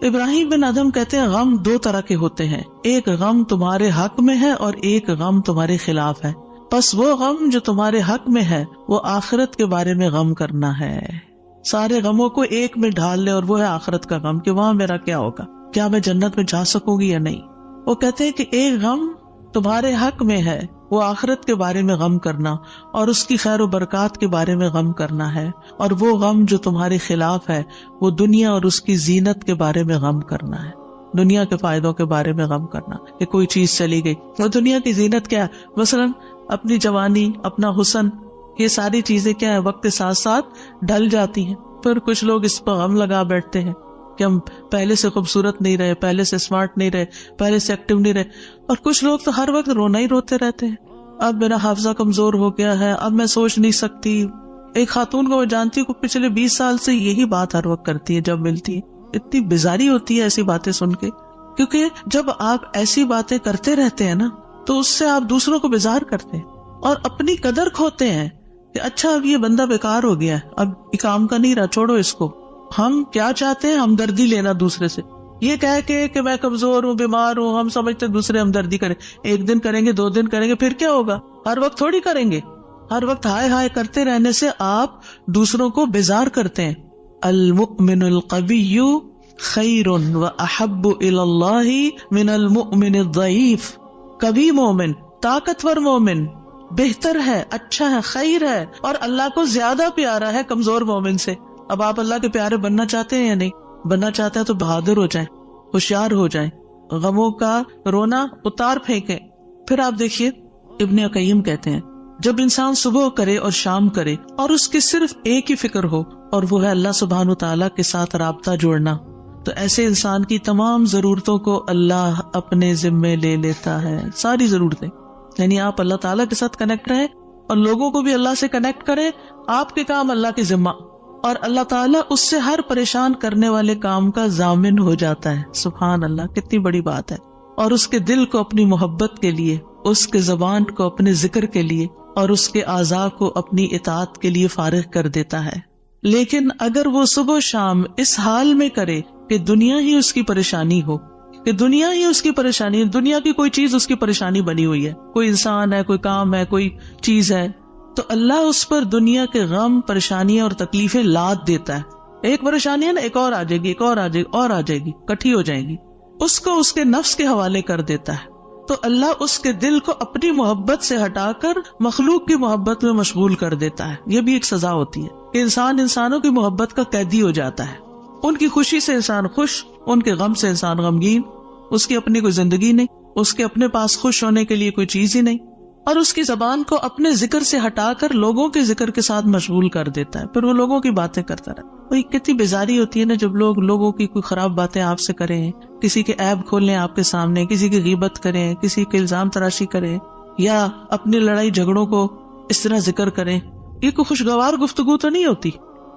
ابراہیم بن ادہم کہتے ہیں غم دو طرح کے ہوتے ہیں، ایک غم تمہارے حق میں ہے اور ایک غم تمہارے خلاف ہے. پس وہ غم جو تمہارے حق میں ہے وہ آخرت کے بارے میں غم کرنا ہے. سارے غموں کو ایک میں ڈھال لے، اور وہ ہے آخرت کا غم کہ وہاں میرا کیا ہوگا، کیا میں جنت میں جا سکوں گی یا نہیں. وہ کہتے ہیں کہ ایک غم تمہارے حق میں ہے، وہ آخرت کے بارے میں غم کرنا اور اس کی خیر و برکات کے بارے میں غم کرنا ہے. اور وہ غم جو تمہارے خلاف ہے وہ دنیا اور اس کی زینت کے بارے میں غم کرنا ہے، دنیا کے فائدوں کے بارے میں غم کرنا کہ کوئی چیز چلی گئی. اور دنیا کی زینت کیا ہے؟ مثلاً اپنی جوانی، اپنا حسن، یہ ساری چیزیں کیا ہے وقت کے ساتھ ساتھ ڈھل جاتی ہیں. پھر کچھ لوگ اس پر غم لگا بیٹھتے ہیں کہ ہم پہلے سے خوبصورت نہیں رہے، پہلے سے اسمارٹ نہیں رہے، پہلے سے ایکٹیو نہیں رہے. اور کچھ لوگ تو ہر وقت رونا ہی روتے رہتے ہیں، اب میرا حافظہ کمزور ہو گیا ہے، اب میں سوچ نہیں سکتی. ایک خاتون کو میں جانتی ہوں پچھلے 20 سال سے یہی بات ہر وقت کرتی ہے جب ملتی ہے. اتنی بیزاری ہوتی ہے ایسی باتیں سن کے، کیونکہ جب آپ ایسی باتیں کرتے رہتے ہیں نا تو اس سے آپ دوسروں کو بیزار کرتے ہیں اور اپنی قدر کھوتے ہیں کہ اچھا اب یہ بندہ بیکار ہو گیا ہے، اب یہ کام کا نہیں رہا، چھوڑو اس کو. ہم کیا چاہتے ہیں؟ ہمدردی لینا دوسرے سے، یہ کہہ کے کہ میں کمزور ہوں، بیمار ہوں. ہم سمجھتے دوسرے ہمدردی کریں، ایک دن کریں گے، 2 دن کریں گے، پھر کیا ہوگا؟ ہر وقت تھوڑی کریں گے. ہر وقت ہائے ہائے کرتے رہنے سے آپ دوسروں کو بیزار کرتے ہیں. المؤمن القوی خیر و احب الی اللہ من المؤمن الضعیف. کبھی مومن، طاقتور مومن بہتر ہے، اچھا ہے، خیر ہے، اور اللہ کو زیادہ پیارا ہے کمزور مومن سے. اب آپ اللہ کے پیارے بننا چاہتے ہیں یا نہیں؟ بننا چاہتے ہیں تو بہادر ہو جائیں، ہوشیار ہو جائیں، غموں کا رونا اتار پھینکیں. پھر آپ دیکھیے ابن قیم کہتے ہیں جب انسان صبح کرے اور شام کرے اور اس کی صرف ایک ہی فکر ہو اور وہ ہے اللہ سبحانہ وتعالیٰ کے ساتھ رابطہ جوڑنا، تو ایسے انسان کی تمام ضرورتوں کو اللہ اپنے ذمے لے لیتا ہے. ساری ضرورتیں، یعنی آپ اللہ تعالیٰ کے ساتھ کنیکٹ رہیں اور لوگوں کو بھی اللہ سے کنیکٹ کریں. آپ کے کام اللہ کے ذمہ، اور اللہ تعالیٰ اس سے ہر پریشان کرنے والے کام کا ضامن ہو جاتا ہے. سبحان اللہ، کتنی بڑی بات ہے. اور اس کے دل کو اپنی محبت کے لیے، اس کے زبان کو اپنے ذکر کے لیے اور اس کے اعضاء کو اپنی اطاعت کے لیے فارغ کر دیتا ہے. لیکن اگر وہ صبح شام اس حال میں کرے کہ دنیا ہی اس کی پریشانی ہو، کہ دنیا ہی اس کی پریشانی، دنیا کی کوئی چیز اس کی پریشانی بنی ہوئی ہے، کوئی انسان ہے، کوئی کام ہے، کوئی چیز ہے، تو اللہ اس پر دنیا کے غم، پریشانیاں اور تکلیفیں لاد دیتا ہے. ایک پریشانی ہے نا، ایک اور آ جائے گی، ایک اور آ جائے گی، اور آ جائے گی، کٹھی ہو جائیں گی. اس کو اس کے نفس کے حوالے کر دیتا ہے. تو اللہ اس کے دل کو اپنی محبت سے ہٹا کر مخلوق کی محبت میں مشغول کر دیتا ہے. یہ بھی ایک سزا ہوتی ہے کہ انسان انسانوں کی محبت کا قیدی ہو جاتا ہے. ان کی خوشی سے انسان خوش، ان کے غم سے انسان غمگین. اس کی اپنی کوئی زندگی نہیں، اس کے اپنے پاس خوش ہونے کے لیے کوئی چیز ہی نہیں، اور اس کی زبان کو اپنے ذکر سے ہٹا کر لوگوں کے ذکر کے ساتھ مشغول کر دیتا ہے. پھر وہ لوگوں کی باتیں کرتا رہتا ہے. وہی کتنی بیزاری ہوتی ہے نا جب لوگوں کی کوئی خراب باتیں آپ سے کریں، کسی کے عیب کھولیں آپ کے سامنے، کسی کی غیبت کریں، کسی کے الزام تراشی کریں، یا اپنی لڑائی جھگڑوں کو اس طرح ذکر کریں. یہ کوئی خوشگوار گفتگو تو نہیں ہوتی.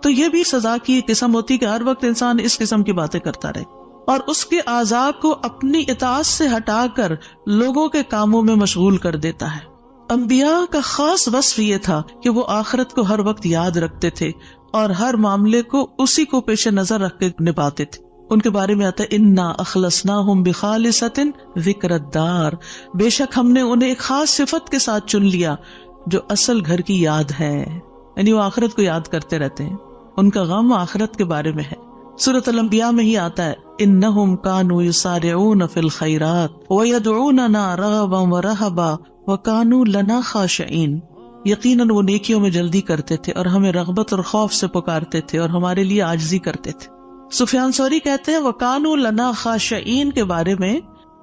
تو یہ بھی سزا کی قسم ہوتی کہ ہر وقت انسان اس قسم کی باتیں کرتا رہے اور اس کے اعضاء کو اپنی اطاعت سے ہٹا کر لوگوں کے کاموں میں مشغول کر دیتا ہے. انبیاء کا خاص وصف یہ تھا کہ وہ آخرت کو ہر وقت یاد رکھتے تھے اور ہر معاملے کو اسی کو پیش نظر رکھ کے نبھاتے تھے. ان کے بارے میں آتا ہے انا اخلصناہم بخالصۃ ذکر الدار، بے شک ہم نے انہیں ایک خاص صفت کے ساتھ چن لیا جو اصل گھر کی یاد ہے. یعنی وہ آخرت کو یاد کرتے رہتے ہیں، ان کا غم آخرت کے بارے میں ہے. سورۃ الانبیاء میں ہی آتا ہے انہم کانوا یسارعون فی الخیرات ویدعوننا رغبا ورہبا وکانوا لنا خاشعین. یقیناً وہ نیکیوں میں جلدی کرتے تھے اور ہمیں رغبت اور خوف سے پکارتے تھے اور ہمارے لیے عاجزی کرتے تھے. سفیان ثوری کہتے ہیں وکانوا لنا خاشعین کے بارے میں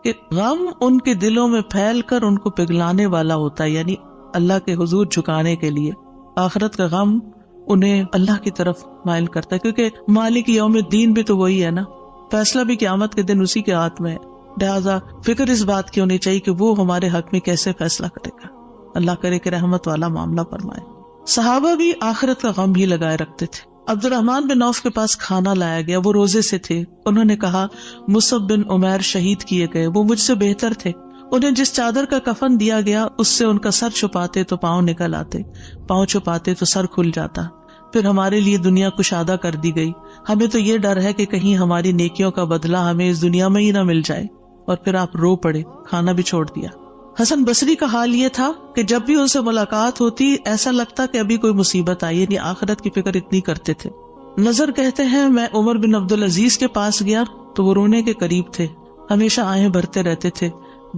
کہ غم ان کے دلوں میں پھیل کر ان کو پگھلانے والا ہوتا ہے، یعنی اللہ کے حضور جھکانے کے لیے. آخرت کا غم انہیں اللہ کی طرف مائل کرتا ہے، کیونکہ مالک یوم الدین بھی تو وہی ہے نا، فیصلہ بھی قیامت کے دن اسی کے ہاتھ میں ہے. لہٰذا فکر اس بات کی ہونی چاہیے کہ وہ ہمارے حق میں کیسے فیصلہ کرے گا. اللہ کرے کہ رحمت والا معاملہ فرمائے۔ صحابہ بھی آخرت کا غم ہی لگائے رکھتے تھے۔ عبد الرحمن بن عوف کے پاس کھانا لایا گیا، وہ روزے سے تھے۔ انہوں نے کہا مصعب بن عمیر شہید کیے گئے، وہ مجھ سے بہتر تھے، انہیں جس چادر کا کفن دیا گیا اس سے ان کا سر چھپاتے تو پاؤں نکل آتے، پاؤں چھپاتے تو سر کھل جاتا۔ پھر ہمارے لیے دنیا کشادہ کر دی گئی، ہمیں تو یہ ڈر ہے کہ کہیں ہماری نیکیوں کا بدلہ ہمیں اس دنیا میں ہی نہ مل جائے۔ اور پھر آپ رو پڑے، کھانا بھی چھوڑ دیا۔ حسن بصری کا حال یہ تھا کہ جب بھی ان سے ملاقات ہوتی ایسا لگتا کہ ابھی کوئی مصیبت آئی، یعنی آخرت کی فکر اتنی کرتے تھے۔ نظر کہتے ہیں میں عمر بن عبدالعزیز کے پاس گیا تو وہ رونے کے قریب تھے، ہمیشہ آہیں بھرتے رہتے تھے،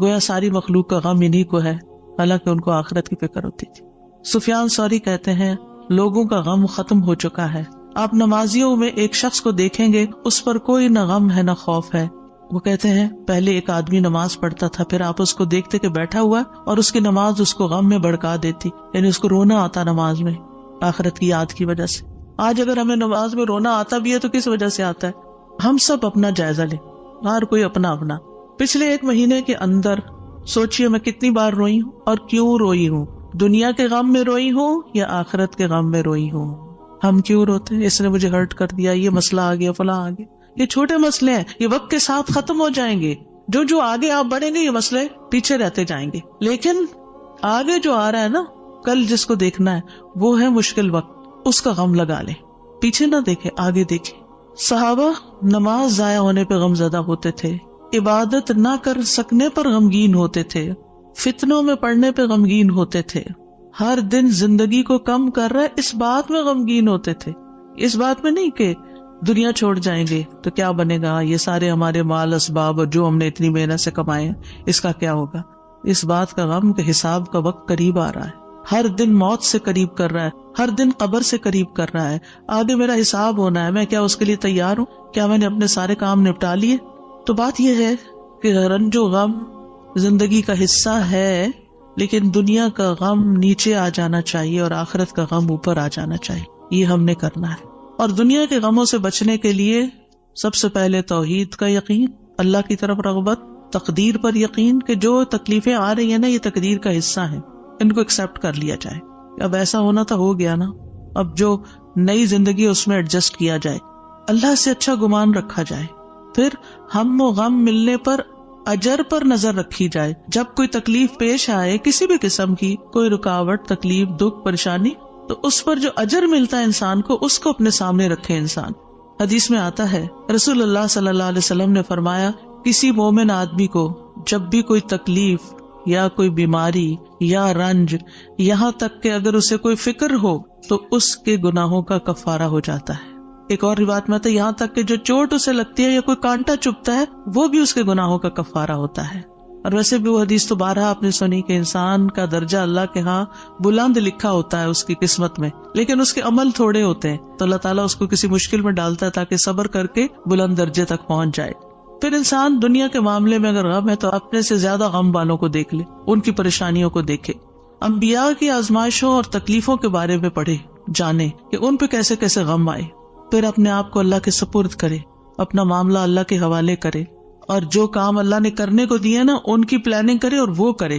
گویا ساری مخلوق کا غم انہی کو ہے، حالانکہ ان کو آخرت کی فکر ہوتی تھی۔ سفیان ثوری کہتے ہیں لوگوں کا غم ختم ہو چکا ہے، آپ نمازیوں میں ایک شخص کو دیکھیں گے اس پر کوئی نہ غم ہے نہ خوف ہے۔ وہ کہتے ہیں پہلے ایک آدمی نماز پڑھتا تھا، پھر آپ اس کو دیکھتے کہ بیٹھا ہوا اور اس کی نماز اس کو غم میں بھڑکا دیتی، یعنی اس کو رونا آتا نماز میں آخرت کی یاد کی وجہ سے۔ آج اگر ہمیں نماز میں رونا آتا بھی ہے تو کس وجہ سے آتا ہے؟ ہم سب اپنا جائزہ لیں، ہر کوئی اپنا اپنا۔ پچھلے ایک مہینے کے اندر سوچئے میں کتنی بار روئی ہوں اور کیوں روئی ہوں، دنیا کے غم میں روئی ہوں یا آخرت کے غم میں روئی ہوں۔ ہم کیوں روتے ہیں؟ اس نے مجھے ہرٹ کر دیا، یہ مسئلہ آ گیا، فلاں آ گیا۔ یہ چھوٹے مسئلے ہیں، یہ وقت کے ساتھ ختم ہو جائیں گے، جو آگے آپ بڑھیں گے یہ مسئلے پیچھے رہتے جائیں گے۔ لیکن آگے جو آ رہا ہے نا، کل جس کو دیکھنا ہے وہ ہے مشکل وقت، اس کا غم لگا لیں، پیچھے نہ دیکھیں آگے دیکھیں۔ صحابہ نماز ضائع ہونے پہ غم زدہ ہوتے تھے، عبادت نہ کر سکنے پر غمگین ہوتے تھے، فتنوں میں پڑنے پہ غمگین ہوتے تھے، ہر دن زندگی کو کم کر رہا ہے اس بات میں غمگین ہوتے تھے، اس بات میں نہیں کہ دنیا چھوڑ جائیں گے تو کیا بنے گا، یہ سارے ہمارے مال اسباب اور جو ہم نے اتنی محنت سے کمائے ہیں اس کا کیا ہوگا۔ اس بات کا غم کہ حساب کا وقت قریب آ رہا ہے، ہر دن موت سے قریب کر رہا ہے، ہر دن قبر سے قریب کر رہا ہے، آگے میرا حساب ہونا ہے، میں کیا اس کے لیے تیار ہوں؟ کیا میں نے اپنے سارے کام نپٹا لیے؟ تو بات یہ ہے کہ رنج و غم زندگی کا حصہ ہے، لیکن دنیا کا غم نیچے آ جانا چاہیے اور آخرت کا غم اوپر آ جانا چاہیے، یہ ہم نے کرنا ہے۔ اور دنیا کے غموں سے بچنے کے لیے سب سے پہلے توحید کا یقین، اللہ کی طرف رغبت، تقدیر پر یقین کہ جو تکلیفیں آ رہی ہیں نا یہ تقدیر کا حصہ ہیں، ان کو ایکسپٹ کر لیا جائے۔ اب ایسا ہونا تو ہو گیا نا، اب جو نئی زندگی اس میں ایڈجسٹ کیا جائے، اللہ سے اچھا گمان رکھا جائے، پھر ہم و غم ملنے پر اجر پر نظر رکھی جائے۔ جب کوئی تکلیف پیش آئے کسی بھی قسم کی، کوئی رکاوٹ، تکلیف، دکھ، پریشانی، تو اس پر جو اجر ملتا ہے انسان کو، اس کو اپنے سامنے رکھے انسان۔ حدیث میں آتا ہے رسول اللہ صلی اللہ علیہ وسلم نے فرمایا کسی مومن آدمی کو جب بھی کوئی تکلیف یا کوئی بیماری یا رنج، یہاں تک کہ اگر اسے کوئی فکر ہو تو اس کے گناہوں کا کفارہ ہو جاتا ہے۔ ایک اور روایت میں آتا ہے یہاں تک کہ جو چوٹ اسے لگتی ہے یا کوئی کانٹا چبھتا ہے وہ بھی اس کے گناہوں کا کفارہ ہوتا ہے۔ اور ویسے بھی وہ حدیث تو بارہا آپ نے سنی کہ انسان کا درجہ اللہ کے ہاں بلند لکھا ہوتا ہے اس کی قسمت میں، لیکن اس کے عمل تھوڑے ہوتے ہیں، تو اللہ تعالیٰ اس کو کسی مشکل میں ڈالتا ہے تاکہ صبر کر کے بلند درجے تک پہنچ جائے۔ پھر انسان دنیا کے معاملے میں اگر غم ہے تو اپنے سے زیادہ غم والوں کو دیکھ لے، ان کی پریشانیوں کو دیکھے، انبیاء کی آزمائشوں اور تکلیفوں کے بارے میں پڑھے، جانے کہ ان پہ کیسے کیسے غم آئے، پھر اپنے آپ کو اللہ کے سپرد کرے، اپنا معاملہ اللہ کے حوالے کرے، اور جو کام اللہ نے کرنے کو دیے نا ان کی پلاننگ کرے اور وہ کرے،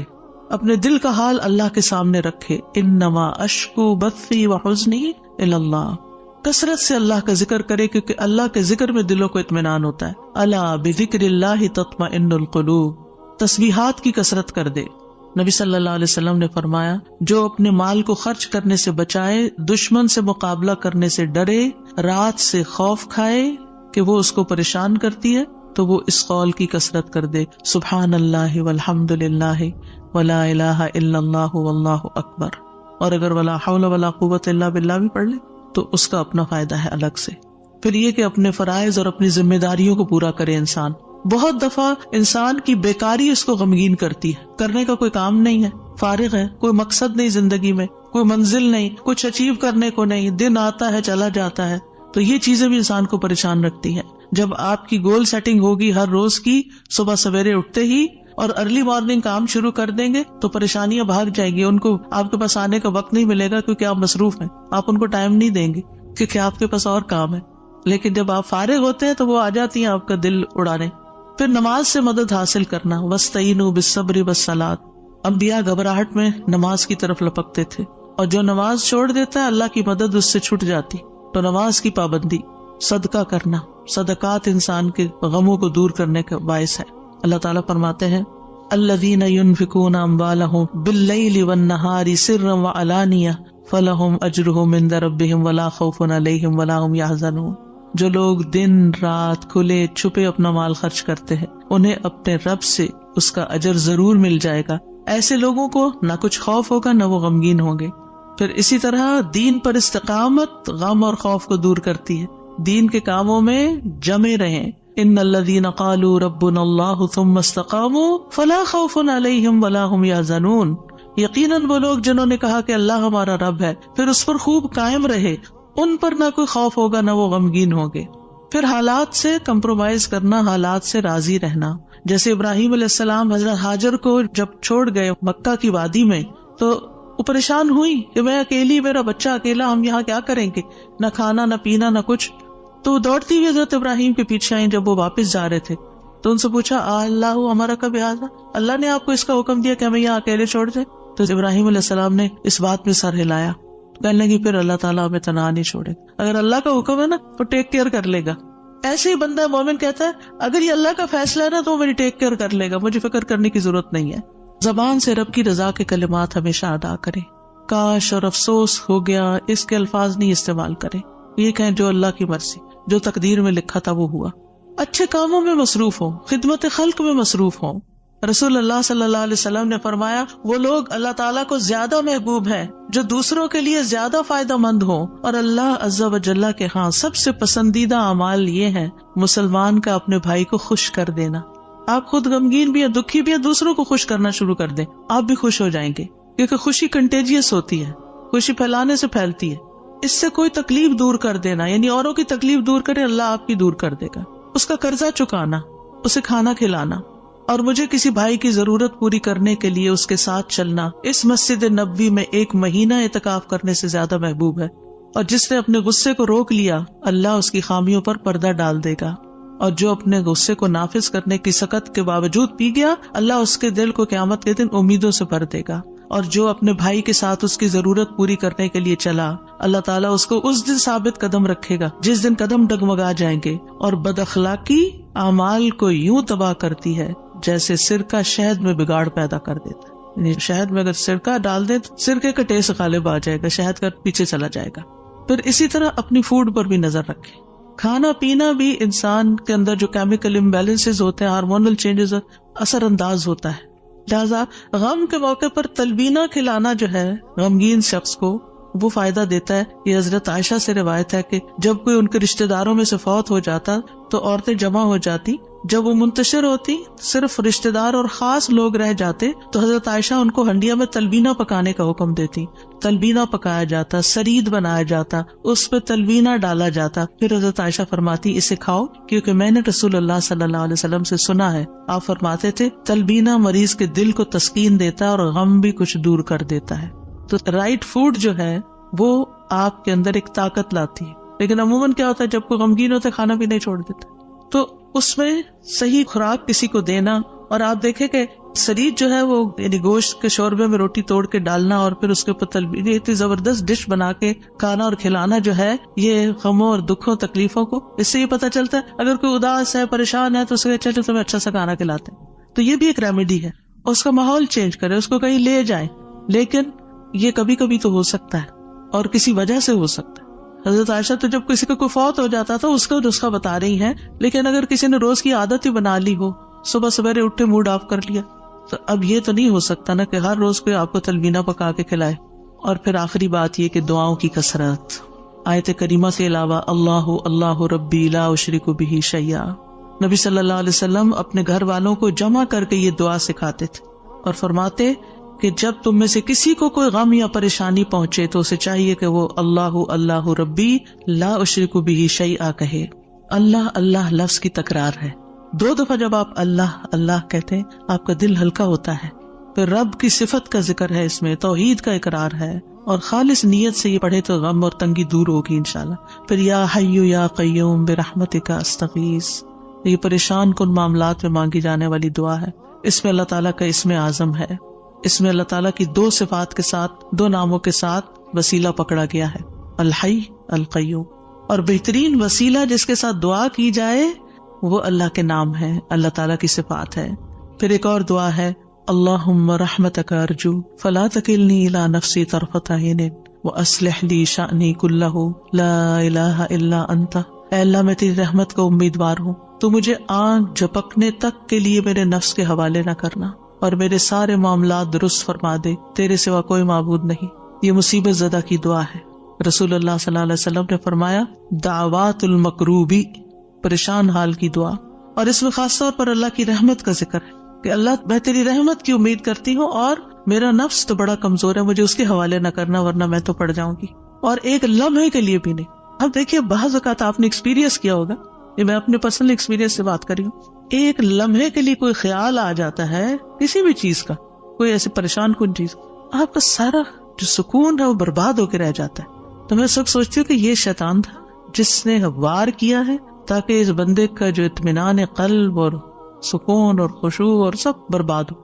اپنے دل کا حال اللہ کے سامنے رکھے۔ انما اشکو بثی وحزنی الی اللہ، کثرت سے اللہ کا ذکر کرے کیونکہ اللہ کے ذکر میں دلوں کو اطمینان ہوتا ہے۔ الا بذکر اللہ تطمئن القلوب، تسبیحات کی کثرت کر دے۔ نبی صلی اللہ علیہ وسلم نے فرمایا جو اپنے مال کو خرچ کرنے سے بچائے، دشمن سے مقابلہ کرنے سے ڈرے، رات سے خوف کھائے کہ وہ اس کو پریشان کرتی ہے، تو وہ اس قول کی کثرت کر دے سبحان اللہ والحمد للہ ولا الہ الا اللہ واللہ اکبر، اور اگر ولا حول ولا قوت الا باللہ بھی پڑھ لے تو اس کا اپنا فائدہ ہے الگ سے۔ پھر یہ کہ اپنے فرائض اور اپنی ذمہ داریوں کو پورا کرے انسان۔ بہت دفعہ انسان کی بیکاری اس کو غمگین کرتی ہے، کرنے کا کوئی کام نہیں ہے، فارغ ہے، کوئی مقصد نہیں زندگی میں، کوئی منزل نہیں، کچھ اچیو کرنے کو نہیں، دن آتا ہے چلا جاتا ہے، تو یہ چیزیں بھی انسان کو پریشان رکھتی ہیں۔ جب آپ کی گول سیٹنگ ہوگی ہر روز کی، صبح سویرے اٹھتے ہی اور ارلی مارننگ کام شروع کر دیں گے تو پریشانیاں بھاگ جائیں گی، ان کو آپ کے پاس آنے کا وقت نہیں ملے گا کیونکہ آپ مصروف ہیں، آپ ان کو ٹائم نہیں دیں گے کیونکہ آپ کے پاس اور کام ہے۔ لیکن جب آپ فارغ ہوتے ہیں تو وہ آ جاتی ہیں آپ کا دل اڑانے۔ پھر نماز سے مدد حاصل کرنا، وَاسْتَعِینُوا بِالصَّبْرِ وَالصَّلَاةِ، انبیاء گھبراہٹ میں نماز کی طرف لپکتے تھے، اور جو نماز چھوڑ دیتا ہے اللہ کی مدد اس سے چھٹ جاتی. تو نماز کی پابندی، صدقہ کرنا، صدقات انسان کے غموں کو دور کرنے کا باعث ہے. اللہ تعالیٰ فرماتے ہیں الذین ينفقون اموالهم باللیل والنہار سرا وعلانیہ فلہم اجرہم عند ربہم ولا خوف علیہم ولا هم يحزنون. جو لوگ دن رات کھلے چھپے اپنا مال خرچ کرتے ہیں انہیں اپنے رب سے اس کا اجر ضرور مل جائے گا. ایسے لوگوں کو نہ کچھ خوف ہوگا نہ وہ غمگین ہوں گے. پھر اسی طرح دین پر استقامت غم اور خوف کو دور کرتی ہے. دین کے کاموں میں جمے رہیں. ان الذین قالوا ربنا اللہ ثم استقاموا فلا خوف علیہم ولا هم یحزنون. یقیناً وہ لوگ جنہوں نے کہا کہ اللہ ہمارا رب ہے پھر اس پر خوب قائم رہے، ان پر نہ کوئی خوف ہوگا نہ وہ غمگین ہوں گے. پھر حالات سے کمپرومائز کرنا، حالات سے راضی رہنا. جیسے ابراہیم علیہ السلام حضرت ہاجر کو جب چھوڑ گئے مکہ کی وادی میں تو وہ پریشان ہوئی کہ میں اکیلی، میرا بچہ اکیلا، ہم یہاں کیا کریں گے، نہ کھانا نہ پینا نہ کچھ. تو دوڑتی ہوئی حضرت ابراہیم کے پیچھے آئیں. جب وہ واپس جا رہے تھے تو ان سے پوچھا اللہ ہمارا کب یاد، اللہ نے آپ کو اس کا حکم دیا کہ ہمیں یہاں اکیلے چھوڑ دیں؟ تو ابراہیم علیہ السلام نے اس بات میں سر ہلایا، کہنے لگی پھر اللہ تعالیٰ ہمیں تنہا نہیں چھوڑے. اگر اللہ کا حکم ہے نا تو ٹیک کیئر کر لے گا. ایسے ہی بندہ مومن کہتا ہے اگر یہ اللہ کا فیصلہ ہے نا تو وہ میری ٹیک کیئر کر لے گا، مجھے فکر کرنے کی ضرورت نہیں ہے. زبان سے رب کی رضا کے کلمات ہمیشہ ادا کریں. کاش اور افسوس ہو گیا اس کے الفاظ نہیں استعمال کریں. یہ کہیں جو اللہ کی مرضی، جو تقدیر میں لکھا تھا وہ ہوا. اچھے کاموں میں مصروف ہوں، خدمت خلق میں مصروف ہوں. رسول اللہ صلی اللہ علیہ وسلم نے فرمایا وہ لوگ اللہ تعالیٰ کو زیادہ محبوب ہیں جو دوسروں کے لیے زیادہ فائدہ مند ہوں، اور اللہ عز و جل کے ہاں سب سے پسندیدہ اعمال یہ ہیں مسلمان کا اپنے بھائی کو خوش کر دینا. آپ خود غمگین بھی ہیں، دکھی بھی ہیں، دوسروں کو خوش کرنا شروع کر دیں، آپ بھی خوش ہو جائیں گے. کیونکہ خوشی کنٹیجیس ہوتی ہے، خوشی پھیلانے سے پھیلتی ہے. اس سے کوئی تکلیف دور کر دینا، یعنی اوروں کی تکلیف دور کرے، اللہ آپ کی دور کر دے گا. اس کا قرضہ چکانا، اسے کھانا کھلانا، اور مجھے کسی بھائی کی ضرورت پوری کرنے کے لیے اس کے ساتھ چلنا اس مسجد نبوی میں 1 مہینہ اعتکاف کرنے سے زیادہ محبوب ہے. اور جس نے اپنے غصے کو روک لیا اللہ اس کی خامیوں پر پردہ ڈال دے گا، اور جو اپنے غصے کو نافذ کرنے کی سخت کے باوجود پی گیا اللہ اس کے دل کو قیامت کے دن امیدوں سے بھر دے گا. اور جو اپنے بھائی کے ساتھ اس کی ضرورت پوری کرنے کے لیے چلا اللہ تعالیٰ اس کو اس دن ثابت قدم رکھے گا جس دن قدم ڈگمگا جائیں گے. اور بد اخلاقی اعمال کو یوں تباہ کرتی ہے جیسے سرکہ شہد میں بگاڑ پیدا کر دیتا ہے. یعنی شہد میں اگر سرکہ ڈال دے تو سرکے کا ٹیسٹ غالب آ جائے گا، شہد کا پیچھے چلا جائے گا. پھر اسی طرح اپنی فوڈ پر بھی نظر رکھیں. کھانا پینا بھی انسان کے اندر جو کیمیکل امبیلنسز ہوتے ہیں، ہارمونل چینجز اثر انداز ہوتا ہے. لہذا غم کے موقع پر تلبینہ کھلانا جو ہے غمگین شخص کو وہ فائدہ دیتا ہے. یہ حضرت عائشہ سے روایت ہے کہ جب کوئی ان کے رشتہ داروں میں سے فوت ہو جاتا تو عورتیں جمع ہو جاتی. جب وہ منتشر ہوتی صرف رشتہ دار اور خاص لوگ رہ جاتے تو حضرت عائشہ ان کو ہنڈیا میں تلبینہ پکانے کا حکم دیتی. تلبینہ پکایا جاتا، سرید بنایا جاتا، اس پہ تلبینہ ڈالا جاتا. پھر حضرت عائشہ فرماتی اسے کھاؤ کیونکہ میں نے رسول اللہ صلی اللہ علیہ وسلم سے سنا ہے آپ فرماتے تھے تلبینہ مریض کے دل کو تسکین دیتا ہے اور غم بھی کچھ دور کر دیتا ہے. تو رائٹ فوڈ جو ہے وہ آپ کے اندر ایک طاقت لاتی ہے. لیکن عموماً کیا ہوتا ہے جب کوئی غمگین ہوتا ہے کھانا بھی نہیں چھوڑ دیتا. تو اس میں صحیح خوراک کسی کو دینا. اور آپ دیکھیں کہ سرید جو ہے وہ یعنی گوشت کے شوربے میں روٹی توڑ کے ڈالنا اور پھر اس کے اوپر تلبینہ، اتنی زبردست ڈش بنا کے کھانا اور کھلانا جو ہے یہ غموں اور دکھوں تکلیفوں کو، اس سے یہ پتہ چلتا ہے اگر کوئی اداس ہے پریشان ہے تو اسے چلو تمہیں اچھا سا کھانا کھلاتے ہیں. تو یہ بھی ایک ریمیڈی ہے. اس کا ماحول چینج کرے، اس کو کہیں لے جائیں. لیکن یہ کبھی کبھی تو ہو سکتا ہے اور کسی وجہ سے ہو سکتا ہے. حضرت عائشہ تو جب کسی کا کوئی فوت ہو جاتا تھا اس کا نسخہ بتا رہی ہیں. لیکن اگر کسی نے روز کی عادت ہی بنا لی ہو، صبح سویرے اٹھے موڈ آف کر لیا، تو اب یہ تو نہیں ہو سکتا نا کہ ہر روز کوئی آپ کو تلبینہ پکا کے کھلائے. اور پھر آخری بات یہ کہ دعاؤں کی کثرت. آیت کریمہ کے علاوہ اللہ اللہ ربی لا اشرک بہ شیئا، نبی صلی اللہ علیہ وسلم اپنے گھر والوں کو جمع کر کے یہ دعا سکھاتے تھے اور فرماتے کہ جب تم میں سے کسی کو کوئی غم یا پریشانی پہنچے تو اسے چاہیے کہ وہ اللہ اللہ ربی لا اشرک بہ شیئا کہے. اللہ اللہ لفظ کی تکرار ہے. 2 دفعہ جب آپ اللہ اللہ کہتے ہیں آپ کا دل ہلکا ہوتا ہے. پھر رب کی صفت کا ذکر ہے، اس میں توحید کا اقرار ہے، اور خالص نیت سے یہ پڑھے تو غم اور تنگی دور ہوگی انشاءاللہ. پھر یا حی یا قیوم برحمتک استغیث، یہ پریشان کن معاملات میں مانگی جانے والی دعا ہے. اس میں اللہ تعالیٰ کا اسم اعظم ہے. اس میں اللہ تعالیٰ کی 2 صفات کے ساتھ، 2 ناموں کے ساتھ وسیلہ پکڑا گیا ہے، الحی القیوم. اور بہترین وسیلہ جس کے ساتھ دعا کی جائے وہ اللہ کے نام ہے، اللہ تعالیٰ کی صفات ہے. پھر ایک اور دعا ہے، اللہم رحمتک ارجو فلا تکلنی الی نفسی طرفۃ عین واصلح لی شأنی کلہ لا الہ الا انت. اے اللہ میں تیری رحمت کا امیدوار ہوں، تو مجھے آنکھ جھپکنے تک کے لیے میرے نفس کے حوالے نہ کرنا اور میرے سارے معاملات درست فرما دے، تیرے سوا کوئی معبود نہیں. یہ مصیبت زدہ کی دعا ہے. رسول اللہ صلی اللہ علیہ وسلم نے فرمایا دعوات المکروبی، پریشان حال کی دعا. اور اس میں خاص طور پر اللہ کی رحمت کا ذکر ہے کہ اللہ میں تیری رحمت کی امید کرتی ہوں اور میرا نفس تو بڑا کمزور ہے، مجھے اس کے حوالے نہ کرنا ورنہ میں تو پڑ جاؤں گی. اور ایک لمحے کے لیے بھی نہیں. اب دیکھیے بعض اوقات آپ نے ایکسپیرینس کیا ہوگا، یہ میں اپنے پرسنل ایکسپیرینس سے بات کر رہی ہوں، ایک لمحے کے لیے کوئی خیال آ جاتا ہے کسی بھی چیز کا، کوئی ایسے پریشان کن چیز، آپ کا سارا جو سکون ہے وہ برباد ہو کے رہ جاتا ہے. تو میں سب سوچتی ہوں کہ یہ شیطان تھا جس نے وار کیا ہے تاکہ اس بندے کا جو اطمینان قلب اور سکون اور خشوع اور سب برباد ہو.